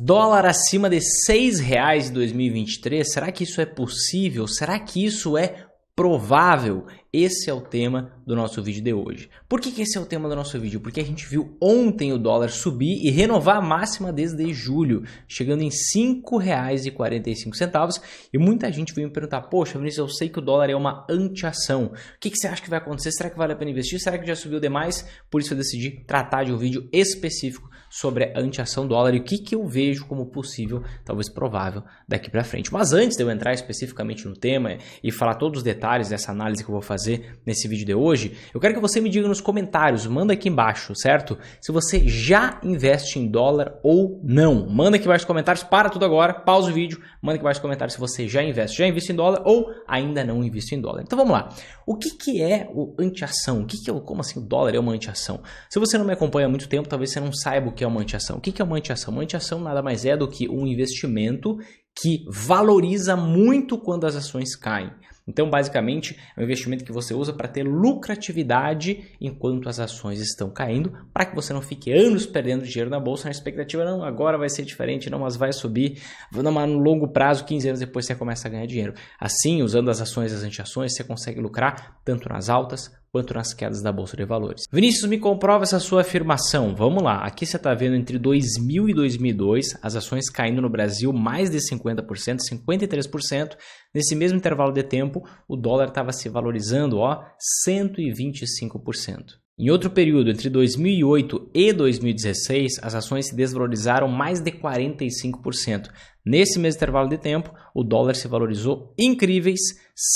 Dólar acima de R$6 em 2023, será que isso é possível? Será que isso é provável? Esse é o tema do nosso vídeo de hoje. Por que esse é o tema do nosso vídeo? Porque a gente viu ontem o dólar subir e renovar a máxima desde julho, chegando em R$ 5,45. E muita gente veio me perguntar, poxa, Vinícius, eu sei que o dólar é uma anti-ação. O que você acha que vai acontecer? Será que vale a pena investir? Será que já subiu demais? Por isso eu decidi tratar de um vídeo específico sobre a anti-ação dólar e o que eu vejo como possível, talvez provável, daqui para frente. Mas antes de eu entrar especificamente no tema e falar todos os detalhes dessa análise que eu vou fazer nesse vídeo de hoje, eu quero que você me diga nos comentários, manda aqui embaixo, certo? Se você já investe em dólar ou não. Manda aqui embaixo nos comentários, para tudo agora, pausa o vídeo, manda aqui embaixo nos comentários se você já investe em dólar ou ainda não investe em dólar. Então vamos lá. O que é o anti-ação? Como assim o dólar é uma anti-ação? Se você não me acompanha há muito tempo, talvez você não saiba o que é uma anti-ação. O que é uma anti-ação? Uma anti-ação nada mais é do que um investimento que valoriza muito quando as ações caem. Então, basicamente, é um investimento que você usa para ter lucratividade enquanto as ações estão caindo, para que você não fique anos perdendo dinheiro na bolsa na expectativa, não, agora vai ser diferente, não, mas vai subir, no longo prazo, 15 anos depois você começa a ganhar dinheiro. Assim, usando as ações e as anti-ações, você consegue lucrar tanto nas altas quanto nas quedas da Bolsa de Valores. Vinícius, me comprova essa sua afirmação. Vamos lá, aqui você está vendo entre 2000 e 2002, as ações caindo no Brasil mais de 50%, 53%. Nesse mesmo intervalo de tempo, o dólar estava se valorizando, 125%. Em outro período, entre 2008 e 2016, as ações se desvalorizaram mais de 45%. Nesse mesmo intervalo de tempo, o dólar se valorizou incríveis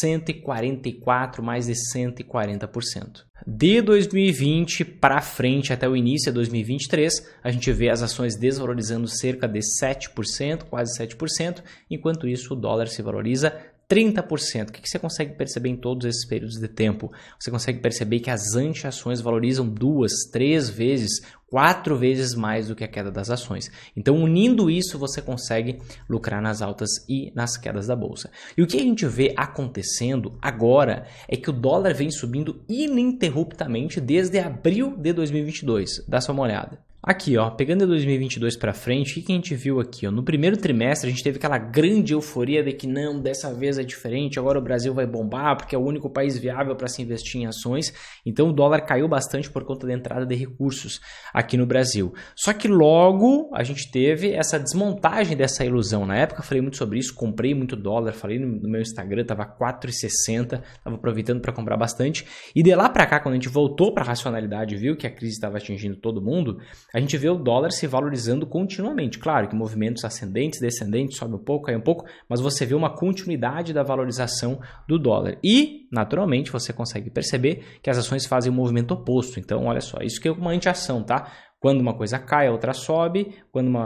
144%, mais de 140%. De 2020 para frente, até o início de 2023, a gente vê as ações desvalorizando cerca de 7%, quase 7%, enquanto isso o dólar se valoriza 30%. O que você consegue perceber em todos esses períodos de tempo? Você consegue perceber que as anti-ações valorizam 2, 3 vezes, 4 vezes mais do que a queda das ações. Então, unindo isso, você consegue lucrar nas altas e nas quedas da bolsa. E o que a gente vê acontecendo agora é que o dólar vem subindo ininterruptamente desde abril de 2022. Dá só uma olhada. Aqui, pegando de 2022 para frente, o que a gente viu aqui? No primeiro trimestre, a gente teve aquela grande euforia de que não, dessa vez é diferente, agora o Brasil vai bombar porque é o único país viável para se investir em ações. Então o dólar caiu bastante por conta da entrada de recursos aqui no Brasil. Só que logo a gente teve essa desmontagem dessa ilusão. Na época eu falei muito sobre isso, comprei muito dólar, falei no meu Instagram, estava 4,60, estava aproveitando para comprar bastante. E de lá para cá, quando a gente voltou para a racionalidade, viu que a crise estava atingindo todo mundo, a gente vê o dólar se valorizando continuamente. Claro que movimentos ascendentes, descendentes, sobe um pouco, cai um pouco, mas você vê uma continuidade da valorização do dólar. E, naturalmente, você consegue perceber que as ações fazem o movimento oposto. Então, olha só, isso que é uma anti-ação, tá? Quando uma coisa cai, a outra sobe. Quando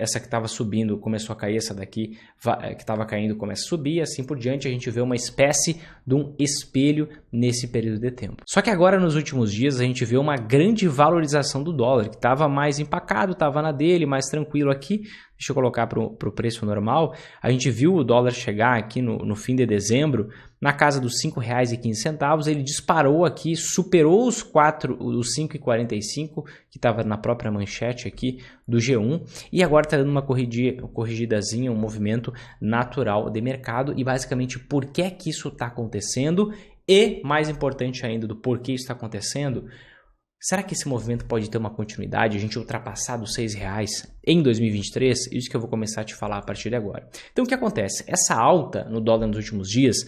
essa que estava subindo começou a cair, essa daqui que estava caindo começa a subir. Assim por diante, a gente vê uma espécie de um espelho nesse período de tempo. Só que agora, nos últimos dias, a gente vê uma grande valorização do dólar, que estava mais empacado, estava na dele, mais tranquilo aqui. Deixa eu colocar para o preço normal. A gente viu o dólar chegar aqui no fim de dezembro na casa dos R$ 5,15. Ele disparou aqui, superou os 5,45 que estava na própria manchete aqui do G1 e agora está dando uma corrigidazinha, um movimento natural de mercado. E basicamente por que é que isso está acontecendo e, mais importante ainda, do porquê isso está acontecendo. Será que esse movimento pode ter uma continuidade, a gente ultrapassar dos R$6 em 2023? Isso que eu vou começar a te falar a partir de agora. Então o que acontece? Essa alta no dólar nos últimos dias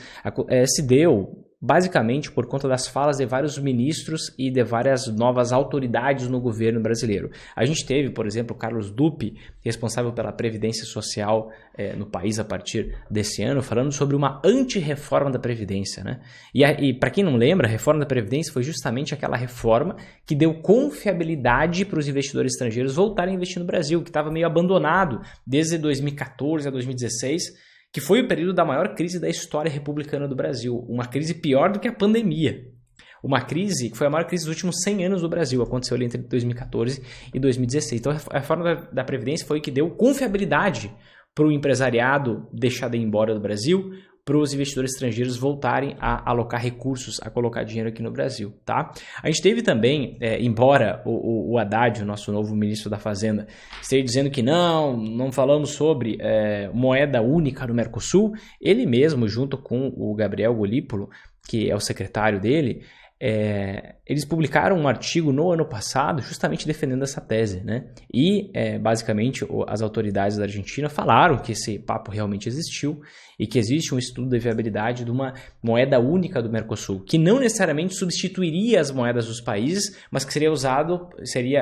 se deu basicamente por conta das falas de vários ministros e de várias novas autoridades no governo brasileiro. A gente teve, por exemplo, o Carlos Lupe, responsável pela Previdência Social no país a partir desse ano, falando sobre uma anti-reforma da Previdência, né? E para quem não lembra, a reforma da Previdência foi justamente aquela reforma que deu confiabilidade para os investidores estrangeiros voltarem a investir no Brasil, que estava meio abandonado desde 2014 a 2016, que foi o período da maior crise da história republicana do Brasil. Uma crise pior do que a pandemia. Uma crise que foi a maior crise dos últimos 100 anos do Brasil. Aconteceu ali entre 2014 e 2016. Então a reforma da Previdência foi o que deu confiabilidade para o empresariado deixar de ir embora do Brasil, para os investidores estrangeiros voltarem a alocar recursos, a colocar dinheiro aqui no Brasil, tá? A gente teve também, embora o Haddad, o nosso novo ministro da Fazenda, esteja dizendo que não falamos sobre moeda única no Mercosul, ele mesmo, junto com o Gabriel Galípolo, que é o secretário dele, eles publicaram um artigo no ano passado justamente defendendo essa tese, né? E basicamente as autoridades da Argentina falaram que esse papo realmente existiu e que existe um estudo de viabilidade de uma moeda única do Mercosul, que não necessariamente substituiria as moedas dos países, mas que seria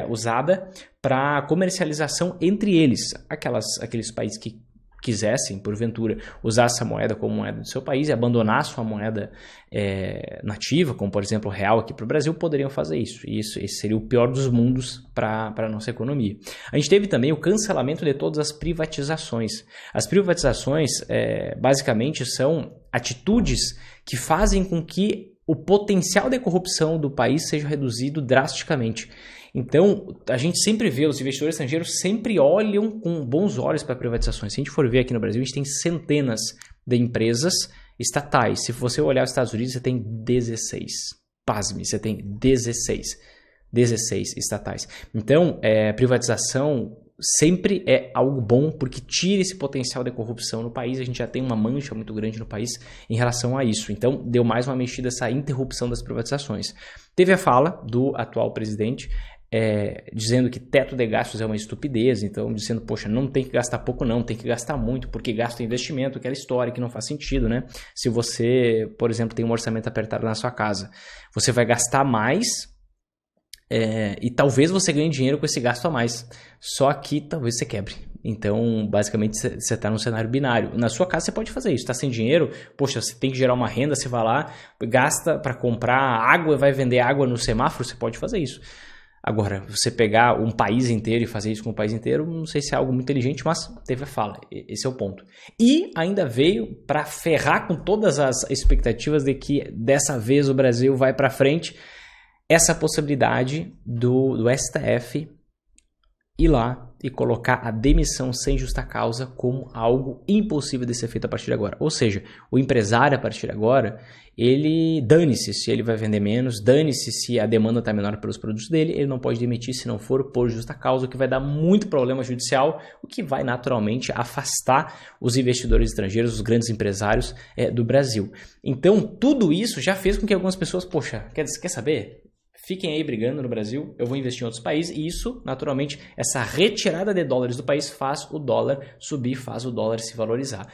usada para comercialização entre eles, aqueles países que quisessem, porventura, usar essa moeda como moeda do seu país e abandonar sua moeda nativa, como por exemplo o real aqui para o Brasil, poderiam fazer isso. E esse seria o pior dos mundos para a nossa economia. A gente teve também o cancelamento de todas as privatizações. As privatizações, basicamente, são atitudes que fazem com que o potencial de corrupção do país seja reduzido drasticamente. Então, a gente sempre vê, os investidores estrangeiros sempre olham com bons olhos para privatizações. Se a gente for ver aqui no Brasil, a gente tem centenas de empresas estatais. Se você olhar os Estados Unidos, você tem 16. Pasme, você tem 16 estatais. Então, privatização sempre é algo bom porque tira esse potencial de corrupção no país. A gente já tem uma mancha muito grande no país em relação a isso. Então, deu mais uma mexida essa interrupção das privatizações. Teve a fala do atual presidente dizendo que teto de gastos é uma estupidez, então dizendo, poxa, não tem que gastar pouco não, tem que gastar muito, porque gasto em investimento, aquela história que não faz sentido, né? Se você, por exemplo, tem um orçamento apertado na sua casa, você vai gastar mais e talvez você ganhe dinheiro com esse gasto a mais, só que talvez você quebre. Então, basicamente, você está num cenário binário. Na sua casa você pode fazer isso, está sem dinheiro, poxa, você tem que gerar uma renda, você vai lá, gasta para comprar água, vai vender água no semáforo, você pode fazer isso. Agora, você pegar um país inteiro e fazer isso com o país inteiro, não sei se é algo muito inteligente, mas teve a fala. Esse é o ponto. E ainda veio para ferrar com todas as expectativas de que dessa vez o Brasil vai para frente, essa possibilidade do STF ir lá e colocar a demissão sem justa causa como algo impossível de ser feito a partir de agora. Ou seja, o empresário a partir de agora, ele dane-se se ele vai vender menos, dane-se se a demanda está menor pelos produtos dele, ele não pode demitir se não for por justa causa, o que vai dar muito problema judicial, o que vai naturalmente afastar os investidores estrangeiros, os grandes empresários do Brasil. Então, tudo isso já fez com que algumas pessoas, poxa, quer saber? Fiquem aí brigando no Brasil, eu vou investir em outros países e isso, naturalmente, essa retirada de dólares do país faz o dólar subir, faz o dólar se valorizar.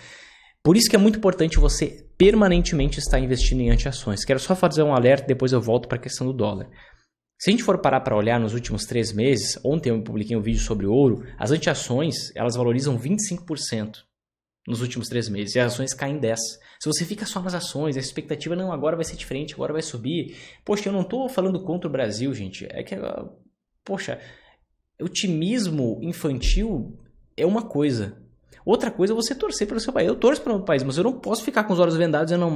Por isso que é muito importante você permanentemente estar investindo em anti-ações. Quero só fazer um alerta, depois eu volto para a questão do dólar. Se a gente for parar para olhar nos últimos 3 meses, ontem eu publiquei um vídeo sobre ouro, as anti-ações elas valorizam 25%. Nos últimos 3 meses, e as ações caem 10%. Se você fica só nas ações, a expectativa, não, agora vai ser diferente, agora vai subir. Poxa, eu não estou falando contra o Brasil, gente. É que, poxa, otimismo infantil é uma coisa. Outra coisa é você torcer pelo seu país. Eu torço pelo meu país, mas eu não posso ficar com os olhos vendados e não,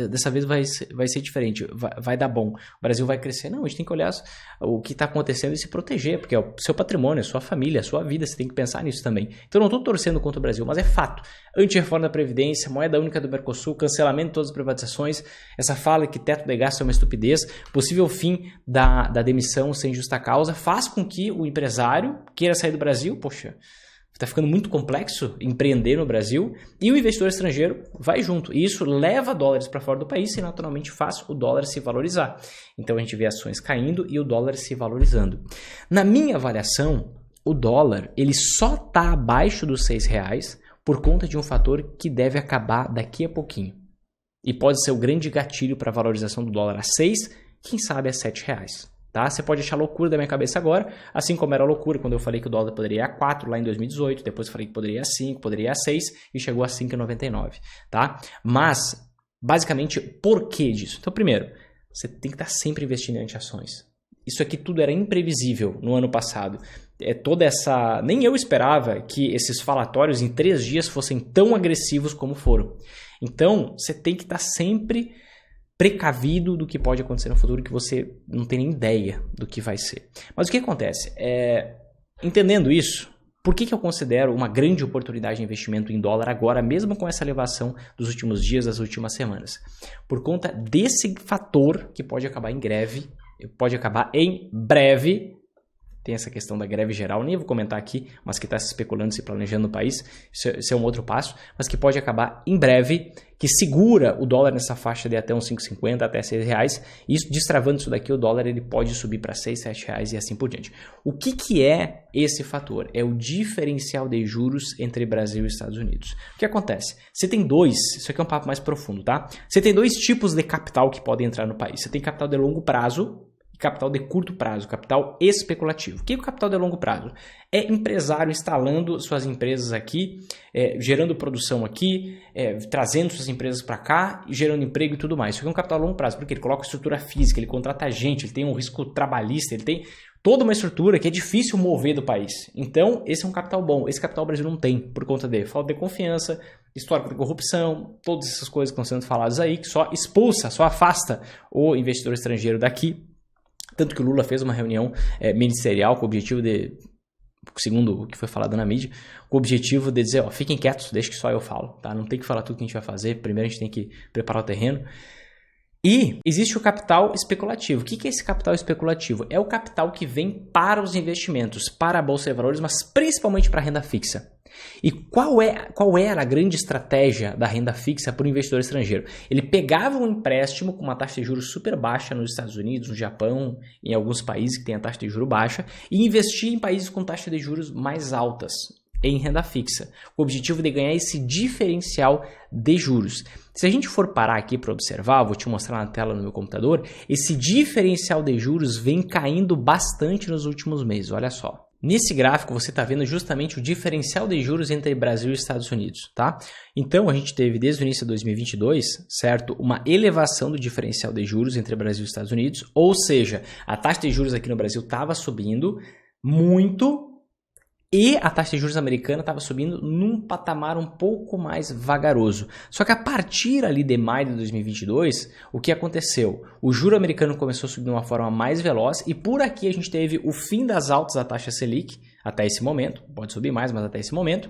dessa vez vai ser diferente, vai dar bom. O Brasil vai crescer. Não, a gente tem que olhar o que está acontecendo e se proteger, porque é o seu patrimônio, a sua família, a sua vida, você tem que pensar nisso também. Então eu não estou torcendo contra o Brasil, mas é fato. Anti-reforma da Previdência, moeda única do Mercosul, cancelamento de todas as privatizações, essa fala que teto de gasto é uma estupidez, possível fim da demissão sem justa causa, faz com que o empresário queira sair do Brasil, poxa, está ficando muito complexo empreender no Brasil e o investidor estrangeiro vai junto. E isso leva dólares para fora do país e naturalmente faz o dólar se valorizar. Então a gente vê ações caindo e o dólar se valorizando. Na minha avaliação, o dólar ele só está abaixo dos R$6 por conta de um fator que deve acabar daqui a pouquinho. E pode ser o grande gatilho para a valorização do dólar a 6, quem sabe a R$7. Tá? Você pode achar loucura da minha cabeça agora, assim como era loucura quando eu falei que o dólar poderia ir a 4 lá em 2018, depois eu falei que poderia ir a 5, poderia ir a 6 e chegou a 5,99, tá? Mas, basicamente, por que disso? Então, primeiro, você tem que estar sempre investindo em anti-ações. Isso aqui tudo era imprevisível no ano passado. Nem eu esperava que esses falatórios em 3 dias fossem tão agressivos como foram. Então, você tem que estar sempre precavido do que pode acontecer no futuro, que você não tem nem ideia do que vai ser. Mas o que acontece? Entendendo isso, Por que eu considero uma grande oportunidade de investimento em dólar agora, mesmo com essa elevação dos últimos dias, das últimas semanas? Por conta desse fator que pode acabar em breve. Tem essa questão da greve geral, nem vou comentar aqui, mas que está se especulando, se planejando no país, isso é um outro passo, mas que pode acabar em breve, que segura o dólar nessa faixa de até uns 5,50 até R$6, e isso, destravando isso daqui, o dólar ele pode subir para R$6, R$7 e assim por diante. O que é esse fator? É o diferencial de juros entre Brasil e Estados Unidos. O que acontece? Você tem isso aqui é um papo mais profundo, tá? Você tem dois tipos de capital que podem entrar no país. Você tem capital de longo prazo, capital de curto prazo, capital especulativo. O que é o capital de longo prazo? É empresário instalando suas empresas aqui, gerando produção aqui, trazendo suas empresas para cá, gerando emprego e tudo mais. Isso aqui é um capital de longo prazo, porque ele coloca estrutura física, ele contrata gente, ele tem um risco trabalhista, ele tem toda uma estrutura que é difícil mover do país. Então, esse é um capital bom. Esse capital o Brasil não tem, por conta de falta de confiança, histórico de corrupção, todas essas coisas que estão sendo faladas aí, que só expulsa, só afasta o investidor estrangeiro daqui. Tanto que o Lula fez uma reunião ministerial com o objetivo de, segundo o que foi falado na mídia, com o objetivo de dizer, fiquem quietos, deixa que só eu falo, tá? Não tem que falar tudo que a gente vai fazer, primeiro a gente tem que preparar o terreno. E existe o capital especulativo. O que é esse capital especulativo? É o capital que vem para os investimentos, para a Bolsa de Valores, mas principalmente para a renda fixa. E qual era a grande estratégia da renda fixa para o investidor estrangeiro? Ele pegava um empréstimo com uma taxa de juros super baixa nos Estados Unidos, no Japão, em alguns países que têm a taxa de juros baixa, e investia em países com taxa de juros mais altas em renda fixa, com o objetivo de ganhar esse diferencial de juros. Se a gente for parar aqui para observar, vou te mostrar na tela no meu computador, esse diferencial de juros vem caindo bastante nos últimos meses, olha só. Nesse gráfico você está vendo justamente o diferencial de juros entre Brasil e Estados Unidos, tá? Então a gente teve desde o início de 2022, certo, uma elevação do diferencial de juros entre Brasil e Estados Unidos, ou seja, a taxa de juros aqui no Brasil estava subindo muito e a taxa de juros americana estava subindo num patamar um pouco mais vagaroso. Só que a partir ali de maio de 2022, o que aconteceu? O juro americano começou a subir de uma forma mais veloz e por aqui a gente teve o fim das altas da taxa Selic, até esse momento, pode subir mais, mas até esse momento,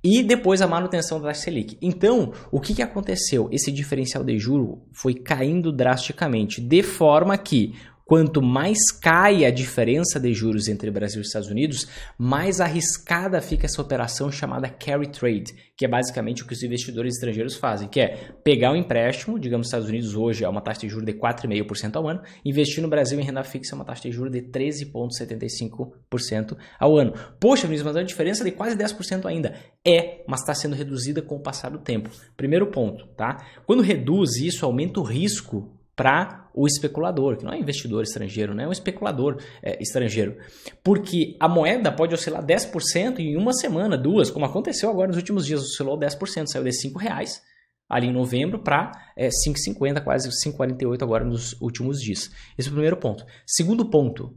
e depois a manutenção da taxa Selic. Então, o que aconteceu? Esse diferencial de juro foi caindo drasticamente, de forma que quanto mais cai a diferença de juros entre Brasil e Estados Unidos, mais arriscada fica essa operação chamada carry trade, que é basicamente o que os investidores estrangeiros fazem, que é pegar um empréstimo, digamos, nos Estados Unidos hoje é uma taxa de juros de 4,5% ao ano, investir no Brasil em renda fixa é uma taxa de juros de 13,75% ao ano. Poxa, Vinícius, mas é uma diferença de quase 10% ainda. Mas está sendo reduzida com o passar do tempo. Primeiro ponto, tá? Quando reduz isso, aumenta o risco para o especulador, que não é investidor estrangeiro, não é um especulador estrangeiro. Porque a moeda pode oscilar 10% em uma semana, duas, como aconteceu agora nos últimos dias, oscilou 10%, saiu de R$5 ali em novembro para 5,50, quase 5,48 agora nos últimos dias. Esse é o primeiro ponto. Segundo ponto,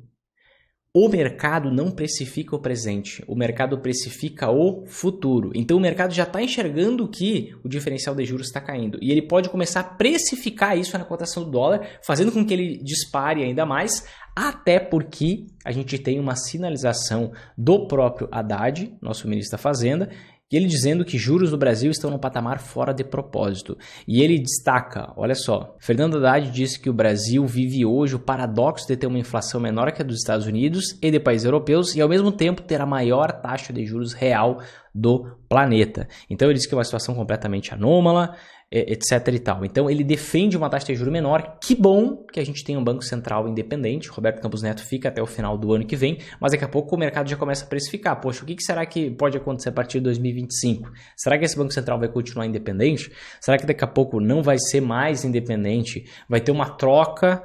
o mercado não precifica o presente, o mercado precifica o futuro. Então o mercado já está enxergando que o diferencial de juros está caindo e ele pode começar a precificar isso na cotação do dólar, fazendo com que ele dispare ainda mais, até porque a gente tem uma sinalização do próprio Haddad, nosso ministro da Fazenda, e ele dizendo que juros no Brasil estão num patamar fora de propósito. E ele destaca, olha só, Fernando Haddad disse que o Brasil vive hoje o paradoxo de ter uma inflação menor que a dos Estados Unidos e de países europeus e ao mesmo tempo ter a maior taxa de juros real do planeta. Então ele diz que é uma situação completamente anômala, etc e tal. Então ele defende uma taxa de juros menor. Que bom que a gente tem um Banco Central independente. Roberto Campos Neto fica até o final do ano que vem, mas daqui a pouco o mercado já começa a precificar. Poxa, o que será que pode acontecer a partir de 2025? Será que esse Banco Central vai continuar independente? Será que daqui a pouco não vai ser mais independente? Vai ter uma troca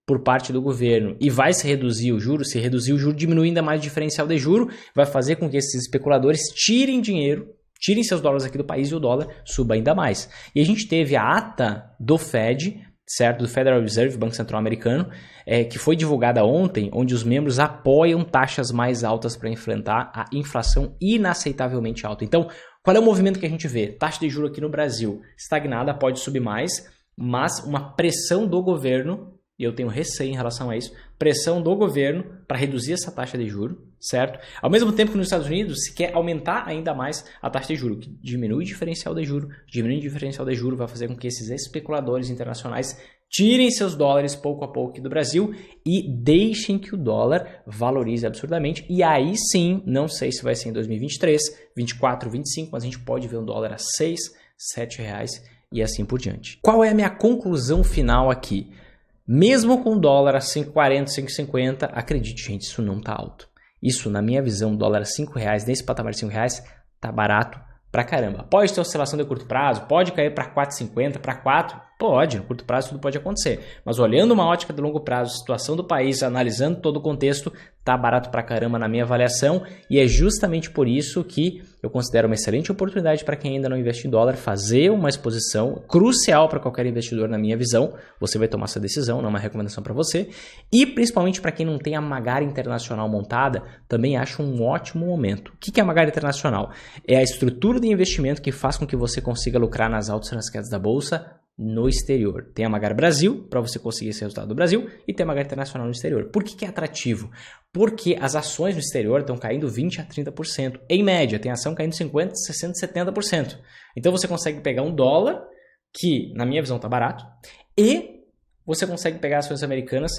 por parte do governo e vai se reduzir o juro? Se reduzir o juro, diminui ainda mais o diferencial de juro, vai fazer com que esses especuladores tirem dinheiro, tirem seus dólares aqui do país e o dólar suba ainda mais. E a gente teve a ata do Fed, certo? Do Federal Reserve, Banco Central Americano, que foi divulgada ontem, onde os membros apoiam taxas mais altas para enfrentar a inflação inaceitavelmente alta. Então, qual é o movimento que a gente vê? Taxa de juros aqui no Brasil estagnada, pode subir mais, mas uma pressão do governo e eu tenho receio em relação a isso, pressão do governo para reduzir essa taxa de juros, certo? Ao mesmo tempo que nos Estados Unidos se quer aumentar ainda mais a taxa de juros, que diminui o diferencial de juros, diminuindo o diferencial de juros vai fazer com que esses especuladores internacionais tirem seus dólares pouco a pouco aqui do Brasil e deixem que o dólar valorize absurdamente. E aí sim, não sei se vai ser em 2023, 24, 25, mas a gente pode ver um dólar a 6, 7 reais e assim por diante. Qual é a minha conclusão final aqui? Mesmo com o dólar a 5,40, 5,50, acredite, gente, isso não está alto. Isso, na minha visão, dólar a 5 reais, nesse patamar de 5 reais, tá barato pra caramba. Pode ter oscilação de curto prazo, pode cair para 4,50, para 4, pode, no curto prazo tudo pode acontecer. Mas olhando uma ótica de longo prazo, situação do país, analisando todo o contexto, tá barato pra caramba na minha avaliação e é justamente por isso que eu considero uma excelente oportunidade para quem ainda não investe em dólar fazer uma exposição crucial para qualquer investidor na minha visão. Você vai tomar essa decisão, não é uma recomendação para você. E principalmente para quem não tem a Magari Internacional montada, também acho um ótimo momento. O que é a Magari Internacional? É a estrutura de investimento que faz com que você consiga lucrar nas altas e nas quedas da bolsa no exterior. Tem a Magari Brasil, para você conseguir esse resultado do Brasil, e tem a Magari Internacional no exterior. Por que é atrativo? Porque as ações no exterior estão caindo 20% a 30%. Em média, tem ação caindo 50%, 60%, 70%. Então você consegue pegar um dólar, que na minha visão está barato, e você consegue pegar ações americanas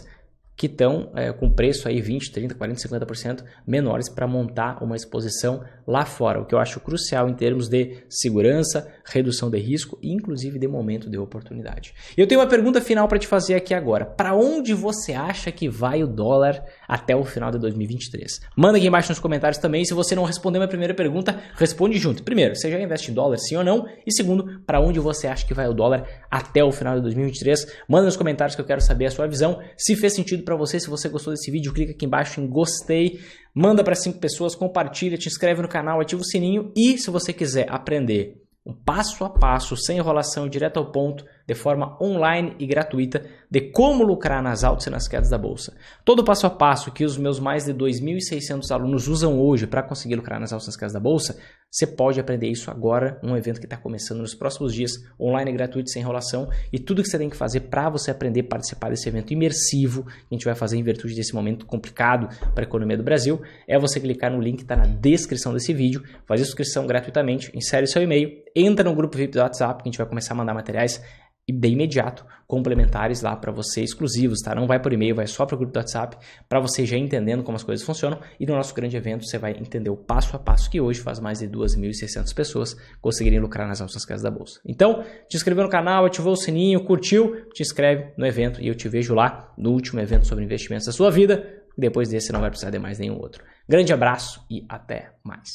que estão com preço aí 20%, 30%, 40%, 50% menores para montar uma exposição lá fora, o que eu acho crucial em termos de segurança, redução de risco e inclusive de momento de oportunidade. Eu tenho uma pergunta final para te fazer aqui agora. Para onde você acha que vai o dólar até o final de 2023? Manda aqui embaixo nos comentários também. Se você não responder a minha primeira pergunta, responde junto. Primeiro, você já investe em dólar, sim ou não? E segundo, para onde você acha que vai o dólar até o final de 2023? Manda nos comentários que eu quero saber a sua visão. Se fez sentido para você, se você gostou desse vídeo, clica aqui embaixo em gostei, manda para 5 pessoas, compartilha, te inscreve no canal, ativa o sininho e se você quiser aprender um passo a passo, sem enrolação, direto ao ponto, de forma online e gratuita, de como lucrar nas altas e nas quedas da bolsa. Todo o passo a passo que os meus mais de 2.600 alunos usam hoje para conseguir lucrar nas altas e nas quedas da bolsa, você pode aprender isso agora num evento que está começando nos próximos dias, online e gratuito, sem enrolação, e tudo que você tem que fazer para você aprender a participar desse evento imersivo, que a gente vai fazer em virtude desse momento complicado para a economia do Brasil, é você clicar no link que está na descrição desse vídeo, fazer inscrição gratuitamente, insere seu e-mail, entra no grupo VIP do WhatsApp, que a gente vai começar a mandar materiais de imediato, complementares lá para você, exclusivos, tá? Não vai por e-mail, vai só para o grupo do WhatsApp, para você já entendendo como as coisas funcionam. E no nosso grande evento você vai entender o passo a passo que hoje faz mais de 2.600 pessoas conseguirem lucrar nas altas casas da bolsa. Então, te inscreveu no canal, ativou o sininho, curtiu, te inscreve no evento e eu te vejo lá no último evento sobre investimentos da sua vida. Depois desse não vai precisar de mais nenhum outro. Grande abraço e até mais.